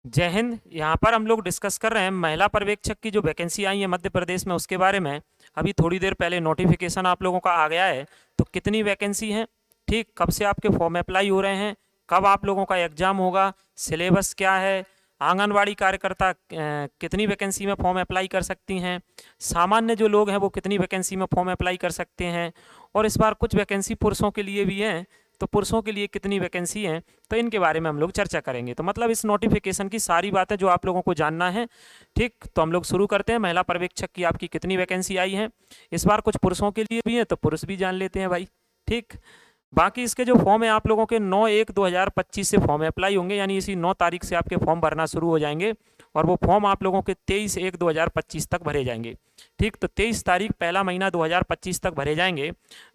जय हिंद। यहाँ पर हम लोग डिस्कस कर रहे हैं महिला पर्यवेक्षक की जो वैकेंसी आई है मध्य प्रदेश में, उसके बारे में। अभी थोड़ी देर पहले नोटिफिकेशन आप लोगों का आ गया है। तो कितनी वैकेंसी है, ठीक, कब से आपके फॉर्म अप्लाई हो रहे हैं, कब आप लोगों का एग्जाम होगा, सिलेबस क्या है, आंगनवाड़ी कार्यकर्ता कितनी वैकेंसी में फॉर्म अप्लाई कर सकती हैं, सामान्य जो लोग हैं वो कितनी वैकेंसी में फॉर्म अप्लाई कर सकते हैं, और इस बार कुछ वैकेंसी पुरुषों के लिए भी हैं, तो पुरुषों के लिए कितनी वैकेंसी है, तो इनके बारे में हम लोग चर्चा करेंगे। तो मतलब इस नोटिफिकेशन की सारी बातें जो आप लोगों को जानना है, ठीक। तो हम लोग शुरू करते हैं। महिला पर्यवेक्षक की आपकी कितनी वैकेंसी आई है, इस बार कुछ पुरुषों के लिए भी है तो पुरुष भी जान लेते हैं भाई, ठीक। बाकी इसके जो फॉर्म है आप लोगों के 9/1/2025 से फॉर्म अप्लाई होंगे, यानी इसी 9 तारीख से आपके फॉर्म भरना शुरू हो जाएंगे, और वो फॉर्म आप लोगों के 23/1/2025 तक भरे जाएंगे, ठीक। तो 23 तारीख पहला महीना 2025 तक भरे जाएंगे।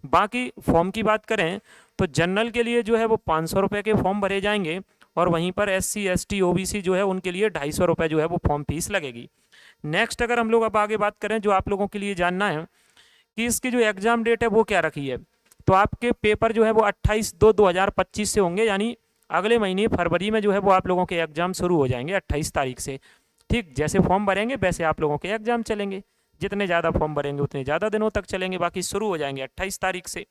बाकी फॉर्म की बात करें तो जनरल के लिए जो है वो 500 रुपये के फॉर्म भरे जाएंगे, और वहीं पर SC ST OBC जो है उनके लिए 250 रुपये जो है वो फॉर्म फीस लगेगी। नेक्स्ट अगर हम लोग अब आगे बात करें, जो आप लोगों के लिए जानना है कि इसकी जो एग्ज़ाम डेट है वो क्या रखी है, तो आपके पेपर जो है वो 28/2/2025 से होंगे, यानी अगले महीने फरवरी में जो है वो आप लोगों के एग्ज़ाम शुरू हो जाएंगे 28 तारीख से, ठीक। जैसे फॉर्म भरेंगे वैसे आप लोगों के एग्ज़ाम चलेंगे, जितने ज़्यादा फॉर्म भरेंगे उतने ज़्यादा दिनों तक चलेंगे, बाकी शुरू हो जाएंगे 28 तारीख से,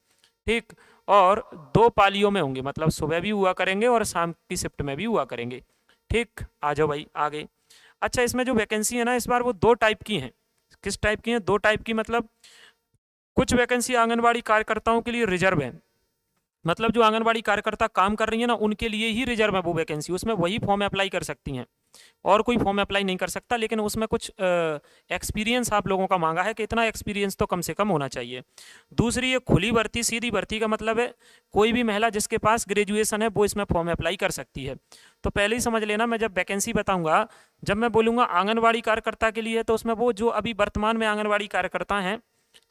ठीक। और 2 पालियों में होंगे, मतलब सुबह भी हुआ करेंगे और शाम की शिफ्ट में भी हुआ करेंगे, ठीक। आ जाओ भाई आगे। अच्छा, इसमें जो वैकेंसी है ना इस बार वो 2 टाइप की हैं। किस टाइप की हैं? 2 टाइप की, मतलब कुछ वैकेंसी आंगनबाड़ी कार्यकर्ताओं के लिए रिजर्व है, मतलब जो आंगनबाड़ी कार्यकर्ता काम कर रही है ना उनके लिए ही रिजर्व है वो वैकेंसी, उसमें वही फॉर्म अप्लाई कर सकती हैं, और कोई फॉर्म अप्लाई नहीं कर सकता। लेकिन उसमें कुछ एक्सपीरियंस आप लोगों का मांगा है कि इतना एक्सपीरियंस तो कम से कम होना चाहिए। दूसरी, ये खुली भर्ती, सीधी भर्ती का मतलब है कोई भी महिला जिसके पास ग्रेजुएशन है वो इसमें फॉर्म अप्लाई कर सकती है। तो पहले ही समझ लेना, मैं जब वैकेंसी बताऊंगा, जब मैं बोलूँगा आंगनबाड़ी कार्यकर्ता के लिए, तो उसमें वो जो अभी वर्तमान में आंगनबाड़ी कार्यकर्ता हैं,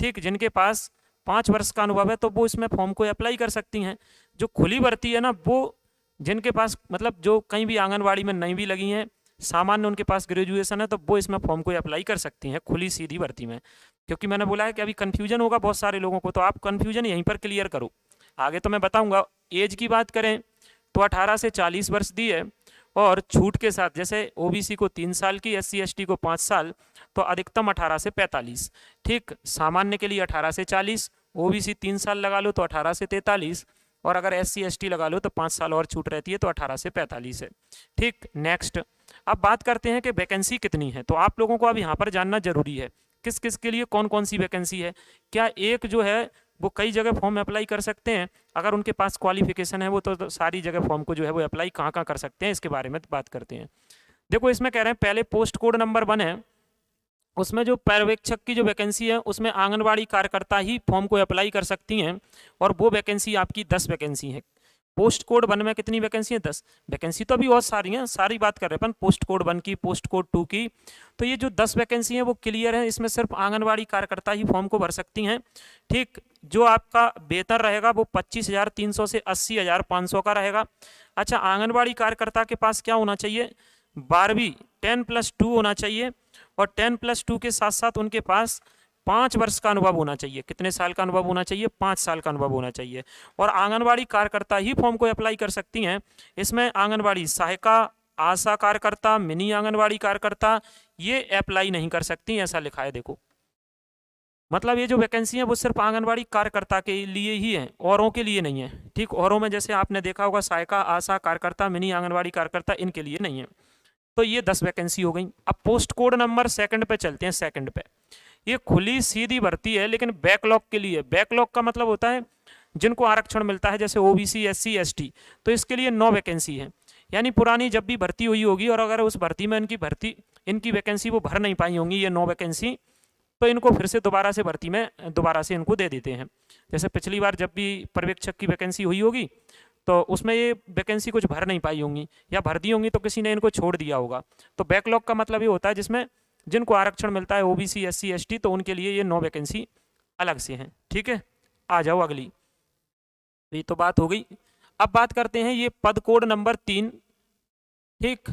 ठीक, जिनके पास 5 वर्ष का अनुभव है, तो वो इसमें फॉर्म को अप्लाई कर सकती हैं। जो खुली भर्ती है ना, वो जिनके पास, मतलब जो कहीं भी आंगनबाड़ी में नहीं भी लगी हैं, सामान्य उनके पास ग्रेजुएशन है, तो वो इसमें फॉर्म को अप्लाई कर सकती हैं खुली सीधी भर्ती में। क्योंकि मैंने बोला है कि अभी कन्फ्यूजन होगा बहुत सारे लोगों को, तो आप कन्फ्यूजन यहीं पर क्लियर करो, आगे तो मैं बताऊंगा। एज की बात करें तो 18 से 40 वर्ष दी है, और छूट के साथ जैसे OBC को 3 साल की, SC ST को 5 साल, तो अधिकतम 18 से 45, ठीक। सामान्य के लिए 18 से 40, OBC 3 साल लगा लो तो 18 से 43, और अगर SC ST लगा लो तो 5 साल और छूट रहती है, तो 18 से 45 है, ठीक। नेक्स्ट, अब बात करते हैं कि वैकेंसी कितनी है। तो आप लोगों को अब यहाँ पर जानना जरूरी है किस किस के लिए कौन कौन सी वैकेंसी है। क्या एक जो है वो कई जगह फॉर्म अप्लाई कर सकते हैं, अगर उनके पास क्वालिफिकेशन है वो, तो सारी जगह फॉर्म को जो है वो अप्लाई कहाँ कहाँ कर सकते हैं, इसके बारे में बात करते हैं। देखो, इसमें कह रहे हैं पहले पोस्ट कोड नंबर 1 है, उसमें जो पर्यवेक्षक की जो वैकेंसी है उसमें आंगनबाड़ी कार्यकर्ता ही फॉर्म को अप्लाई कर सकती हैं, और वो वैकेंसी आपकी 10 वैकेंसी है। पोस्ट कोड 1 में कितनी वैकेंसी है? 10 वैकेंसी। तो अभी बहुत सारी हैं, सारी बात कर रहे हैं अपन पोस्ट कोड 1 की, पोस्ट कोड 2 की। तो ये जो 10 वैकेंसी है वो क्लियर है, इसमें सिर्फ आंगनबाड़ी कार्यकर्ता ही फॉर्म को भर सकती हैं, ठीक। जो आपका वेतन रहेगा वो 25,300 से 80,500 का रहेगा। अच्छा, आंगनबाड़ी कार्यकर्ता के पास क्या होना चाहिए? 12वीं 10+2 होना चाहिए, और 10+2 के साथ साथ उनके पास 5 वर्ष का अनुभव होना चाहिए। कितने साल का अनुभव होना चाहिए? 5 साल का अनुभव होना चाहिए। और आंगनबाड़ी कार्यकर्ता ही फॉर्म को अप्लाई कर सकती हैं। इसमें आंगनबाड़ी सहायिका, आशा कार्यकर्ता, मिनी आंगनबाड़ी कार्यकर्ता ये अप्लाई नहीं कर सकती, ऐसा लिखा है। देखो, मतलब ये जो वैकेंसी है वो सिर्फ आंगनबाड़ी कार्यकर्ता के लिए ही है, औरों के लिए नहीं है, ठीक। औरों में जैसे आपने देखा होगा सहायिका, आशा कार्यकर्ता, मिनी आंगनबाड़ी कार्यकर्ता, इनके लिए नहीं है। तो ये 10 वैकेंसी हो गई। अब पोस्ट कोड नंबर 2 पे चलते हैं। 2 पे ये खुली सीधी भर्ती है, लेकिन बैकलॉग के लिए। बैकलॉग का मतलब होता है जिनको आरक्षण मिलता है, जैसे OBC SC ST, तो इसके लिए 9 वैकेंसी है। यानी पुरानी जब भी भर्ती हुई होगी और अगर उस भर्ती में इनकी वैकेंसी वो भर नहीं पाई होंगी, ये 9 वैकेंसी, तो इनको फिर से दोबारा से भर्ती में दोबारा से इनको दे देते हैं। जैसे पिछली बार जब भी पर्यवेक्षक की वैकेंसी हुई होगी तो उसमें ये वैकेंसी कुछ भर नहीं पाई होंगी, या भर दी होंगी तो किसी ने इनको छोड़ दिया होगा। तो बैकलॉग का मतलब ये होता है जिसमें जिनको आरक्षण मिलता है OBC SC ST, तो उनके लिए ये 9 वैकेंसी अलग से हैं, ठीक है। आ जाओ अगली। तो ये तो बात हो गई। अब बात करते हैं ये पद कोड नंबर 3, ठीक।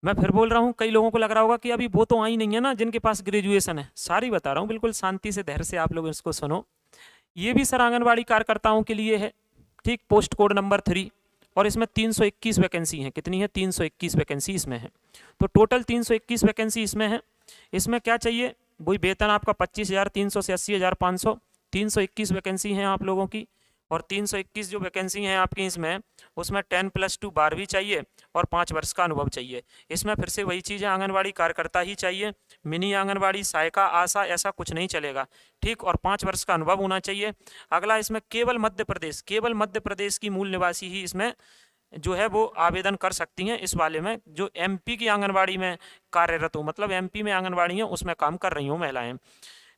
मैं फिर बोल रहा हूँ, कई लोगों को लग रहा होगा कि अभी वो तो आई नहीं है ना जिनके पास ग्रेजुएशन है। सारी बता रहा हूँ, बिल्कुल शांति से धैर्य से आप लोग इसको सुनो। ये भी सर आंगनबाड़ी कार्यकर्ताओं के लिए है, ठीक। पोस्ट कोड नंबर 3, और इसमें 321 वैकेंसी हैं। कितनी है? 321 वैकेंसी इसमें है। तो टोटल 321 वैकेंसी इसमें है। इसमें क्या चाहिए? वही वेतन आपका 25,300 से 80,500। 321 वैकेंसी हैं आप लोगों की, और 321 जो वैकेंसी हैं आपकी इसमें, उसमें 10+2 12वीं चाहिए और 5 वर्ष का अनुभव चाहिए। इसमें फिर से वही चीज़ है, आंगनबाड़ी कार्यकर्ता ही चाहिए, मिनी आंगनबाड़ी, सहायिका, आशा ऐसा कुछ नहीं चलेगा, ठीक। और 5 वर्ष का अनुभव होना चाहिए। अगला इसमें केवल मध्य प्रदेश की मूल निवासी ही इसमें जो है वो आवेदन कर सकती हैं इस वाले में, जो एमपी की आंगनबाड़ी में कार्यरत हो, मतलब एमपी में आंगनबाड़ी है उसमें काम कर रही हो महिलाएं।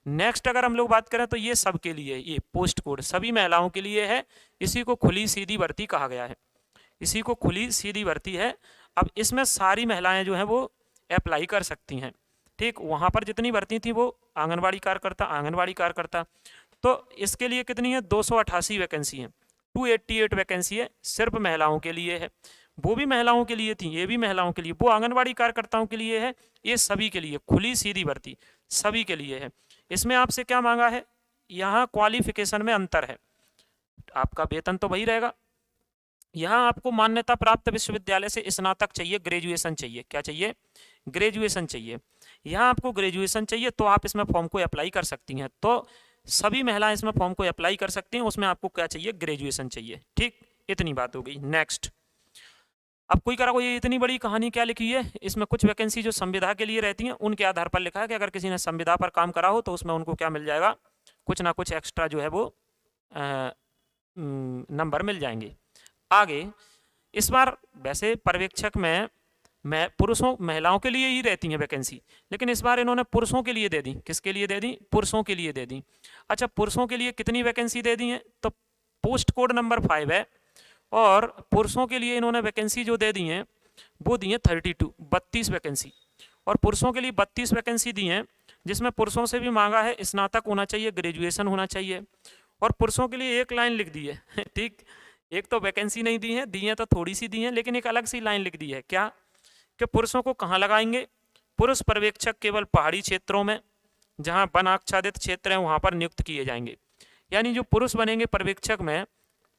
नेक्स्ट अगर हम लोग बात करें तो ये सबके लिए, ये पोस्ट कोड सभी महिलाओं के लिए है। इसी को खुली सीधी भर्ती कहा गया है, इसी को खुली सीधी भर्ती है। अब इसमें सारी महिलाएं जो हैं वो अप्लाई कर सकती हैं, ठीक। वहाँ पर जितनी भर्ती थी वो आंगनबाड़ी कार्यकर्ता। तो इसके लिए कितनी है? 288 वैकेंसी है, 288 वैकेंसी है, सिर्फ महिलाओं के लिए है। वो भी महिलाओं के लिए थी, ये भी महिलाओं के लिए, वो आंगनबाड़ी कार्यकर्ताओं के लिए है, ये सभी के लिए खुली सीधी भर्ती सभी के लिए है। इसमें आपसे क्या मांगा है? यहाँ क्वालिफिकेशन में अंतर है, आपका वेतन तो वही रहेगा। यहाँ आपको मान्यता प्राप्त विश्वविद्यालय से स्नातक चाहिए, ग्रेजुएशन चाहिए। क्या चाहिए? ग्रेजुएशन चाहिए। यहाँ आपको ग्रेजुएशन चाहिए तो आप इसमें फॉर्म को अप्लाई कर सकती हैं। तो सभी महिलाएं इसमें फॉर्म को अप्लाई कर सकती हैं, उसमें आपको क्या चाहिए? ग्रेजुएशन चाहिए, ठीक। इतनी बात हो गई। नेक्स्ट, अब कोई करा कोई इतनी बड़ी कहानी क्या लिखी है? इसमें कुछ वैकेंसी जो संविदा के लिए रहती हैं उनके आधार पर लिखा है कि अगर किसी ने संविदा पर काम करा हो तो उसमें उनको क्या मिल जाएगा? कुछ ना कुछ एक्स्ट्रा जो है वो नंबर मिल जाएंगे। आगे इस बार वैसे पर्यवेक्षक में पुरुषों महिलाओं के लिए ही रहती हैं वैकेंसी, लेकिन इस बार इन्होंने पुरुषों के लिए दे दी। किसके लिए दे दी? पुरुषों के लिए दे दी। अच्छा, पुरुषों के लिए कितनी वैकेंसी दे दी हैं? तो पोस्ट कोड नंबर 5 है, और पुरुषों के लिए इन्होंने वैकेंसी जो दे दी हैं वो दी हैं 32 वैकेंसी, और पुरुषों के लिए 32 वैकेंसी दी हैं, जिसमें पुरुषों से भी मांगा है स्नातक होना चाहिए, ग्रेजुएशन होना चाहिए। और पुरुषों के लिए एक लाइन लिख दी है ठीक, एक तो वैकेंसी नहीं दी है तो थोड़ी सी दी है, लेकिन एक अलग सी लाइन लिख दी है। क्या? कि पुरुषों को कहाँ लगाएंगे? पुरुष पर्यवेक्षक केवल पहाड़ी क्षेत्रों में, जहाँ वन आच्छादित क्षेत्र हैं वहाँ पर नियुक्त किए जाएंगे। यानी जो पुरुष बनेंगे पर्यवेक्षक में,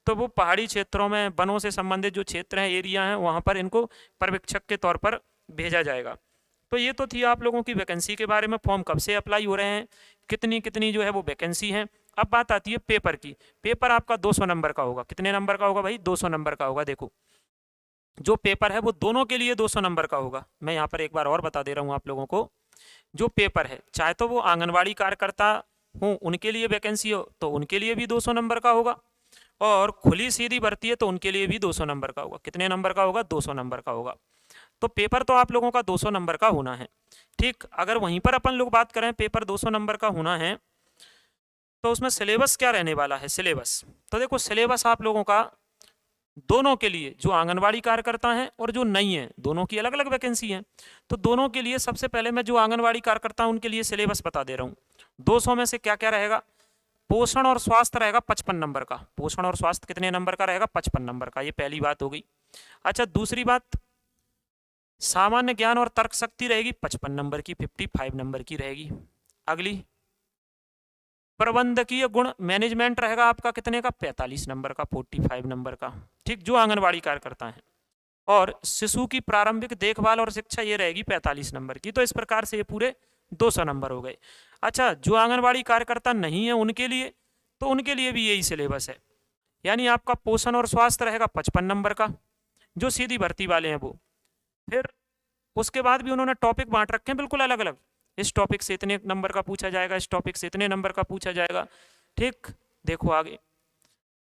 तो वो पहाड़ी क्षेत्रों में वनों से संबंधित जो क्षेत्र हैं, एरिया हैं, वहाँ पर इनको पर्यवेक्षक के तौर पर भेजा जाएगा। तो ये तो थी आप लोगों की वैकेंसी के बारे में, फॉर्म कब से अप्लाई हो रहे हैं, कितनी कितनी जो है वो वैकेंसी है। अब बात आती है पेपर की। पेपर आपका 200 नंबर का होगा। कितने नंबर का होगा भाई? 200 नंबर का होगा। देखो, जो पेपर है वो दोनों के लिए 200 नंबर का होगा। मैं यहाँ पर एक बार और बता दे रहा हूँ आप लोगों को, जो पेपर है चाहे तो वो आंगनबाड़ी कार्यकर्ता हो उनके लिए वैकेंसी हो तो उनके लिए भी 200 नंबर का होगा, और खुली सीधी भर्ती है तो उनके लिए भी 200 नंबर का होगा। कितने नंबर का होगा? 200 नंबर का होगा। तो पेपर तो आप लोगों का 200 नंबर का होना है, ठीक। अगर वहीं पर अपन लोग बात करें पेपर 200 नंबर का होना है, तो उसमें सिलेबस क्या रहने वाला है? सिलेबस तो देखो, सिलेबस आप लोगों का दोनों के लिए, जो आंगनबाड़ी कार्यकर्ता हैं और जो नहीं है, दोनों की अलग अलग वैकेंसी है। तो दोनों के लिए सबसे पहले मैं जो आंगनबाड़ी कार्यकर्ता उनके लिए सिलेबस बता दे रहा हूँ। 200 में से क्या क्या रहेगा? पोषण और स्वास्थ्य रहेगा 55 नंबर का। पोषण और स्वास्थ्य कितने नंबर का रहेगा? 55 नंबर का। ये पहली बात हो गई। अच्छा, दूसरी बात, सामान्य ज्ञान और तर्क शक्ति रहेगी 55 नंबर की, 55 नंबर की रहेगी। अगली, प्रबंधकीय गुण मैनेजमेंट रहेगा आपका कितने का? 45 नंबर का, 45 नंबर का, ठीक, जो आंगनबाड़ी कार्यकर्ता हैं। और शिशु की प्रारंभिक देखभाल और शिक्षा ये रहेगी 45 नंबर की। तो इस प्रकार से ये पूरे 200 नंबर हो गए। अच्छा, जो आंगनबाड़ी कार्यकर्ता नहीं है उनके लिए, तो उनके लिए भी यही सिलेबस है। यानी आपका पोषण और स्वास्थ्य रहेगा 55 नंबर का, जो सीधी भर्ती वाले हैं वो। फिर उसके बाद भी उन्होंने टॉपिक बांट रखे हैं बिल्कुल अलग अलग। इस टॉपिक से इतने नंबर का पूछा जाएगा, इस टॉपिक से इतने नंबर का पूछा जाएगा, ठीक। देखो आगे,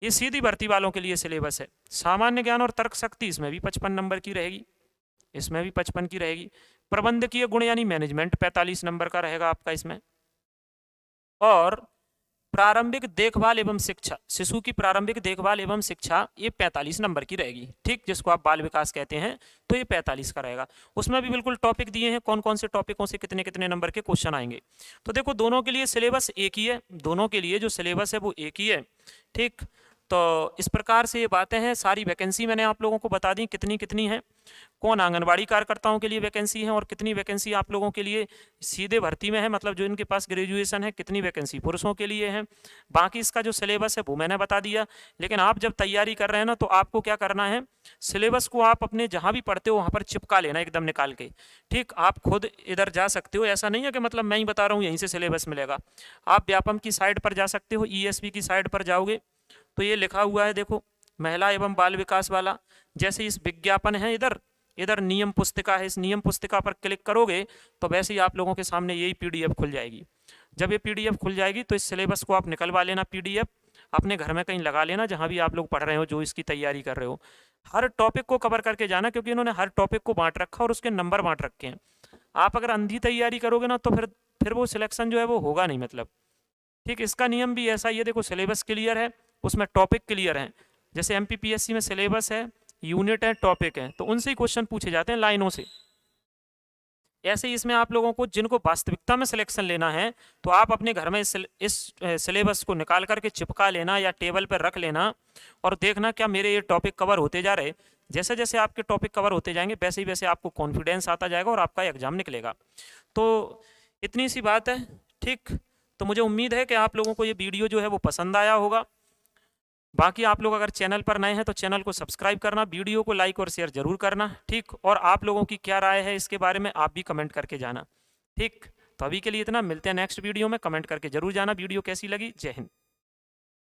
ये सीधी भर्ती वालों के लिए सिलेबस है। सामान्य ज्ञान और तर्क शक्ति इसमें भी 55 नंबर की रहेगी, इसमें भी 55 की रहेगी। प्रबंधकीय गुण यानी मैनेजमेंट 45 नंबर का रहेगा आपका इसमें। और प्रारंभिक देखभाल एवं शिक्षा, शिशु की प्रारंभिक देखभाल एवं शिक्षा, ये 45 नंबर की रहेगी, ठीक, जिसको आप बाल विकास कहते हैं। तो ये 45 का रहेगा। उसमें भी बिल्कुल टॉपिक दिए हैं, कौन कौन से टॉपिकों से कितने कितने नंबर के क्वेश्चन आएंगे। तो देखो, दोनों के लिए सिलेबस एक ही है, दोनों के लिए जो सिलेबस है वो एक ही है, ठीक। तो इस प्रकार से ये बातें हैं। सारी वैकेंसी मैंने आप लोगों को बता दी कितनी कितनी हैं, कौन आंगनबाड़ी कार्यकर्ताओं के लिए वैकेंसी है और कितनी वैकेंसी आप लोगों के लिए सीधे भर्ती में है, मतलब जो इनके पास ग्रेजुएशन है, कितनी वैकेंसी पुरुषों के लिए है। बाकी इसका जो सिलेबस है वो मैंने बता दिया। लेकिन आप जब तैयारी कर रहे हैं ना, तो आपको क्या करना है, सिलेबस को आप अपने जहाँ भी पढ़ते हो वहाँ पर चिपका लेना एकदम निकाल के। ठीक, आप खुद इधर जा सकते हो, ऐसा नहीं है कि मतलब मैं ही बता रहा हूँ यहीं से सिलेबस मिलेगा। आप व्यापम की साइट पर जा सकते हो, ESV की साइट पर जाओगे तो ये लिखा हुआ है, देखो, महिला एवं बाल विकास वाला। जैसे इस विज्ञापन है, इधर इधर नियम पुस्तिका है, इस नियम पुस्तिका पर क्लिक करोगे तो वैसे ही आप लोगों के सामने यही PDF खुल जाएगी। जब ये PDF खुल जाएगी तो इस सिलेबस को आप निकलवा लेना, PDF अपने घर में कहीं लगा लेना, जहाँ भी आप लोग पढ़ रहे हो, जो इसकी तैयारी कर रहे हो। हर टॉपिक को कवर करके जाना, क्योंकि इन्होंने हर टॉपिक को बांट रखा और उसके नंबर बांट रखे हैं। आप अगर अंधी तैयारी करोगे ना, तो फिर वो सिलेक्शन जो है वो होगा नहीं, मतलब। ठीक, इसका नियम भी ऐसा ही है। देखो, सिलेबस क्लियर है, उसमें टॉपिक क्लियर हैं। जैसे MPPSC में सिलेबस है, यूनिट है, टॉपिक है, तो उनसे ही क्वेश्चन पूछे जाते हैं लाइनों से। ऐसे ही इसमें आप लोगों को जिनको वास्तविकता में सिलेक्शन लेना है, तो आप अपने घर में इस सिलेबस को निकाल करके चिपका लेना या टेबल पर रख लेना और देखना क्या मेरे ये टॉपिक कवर होते जा रहे। जैसे जैसे आपके टॉपिक कवर होते जाएंगे वैसे ही वैसे आपको कॉन्फिडेंस आता जाएगा और आपका एग्जाम निकलेगा। तो इतनी सी बात है। ठीक, तो मुझे उम्मीद है कि आप लोगों को ये वीडियो जो है वो पसंद आया होगा। बाकी आप लोग अगर चैनल पर नए हैं तो चैनल को सब्सक्राइब करना, वीडियो को लाइक और शेयर जरूर करना। ठीक, और आप लोगों की क्या राय है इसके बारे में आप भी कमेंट करके जाना। ठीक, तो अभी के लिए इतना, मिलते हैं नेक्स्ट वीडियो में। कमेंट करके जरूर जाना वीडियो कैसी लगी। जय हिंद।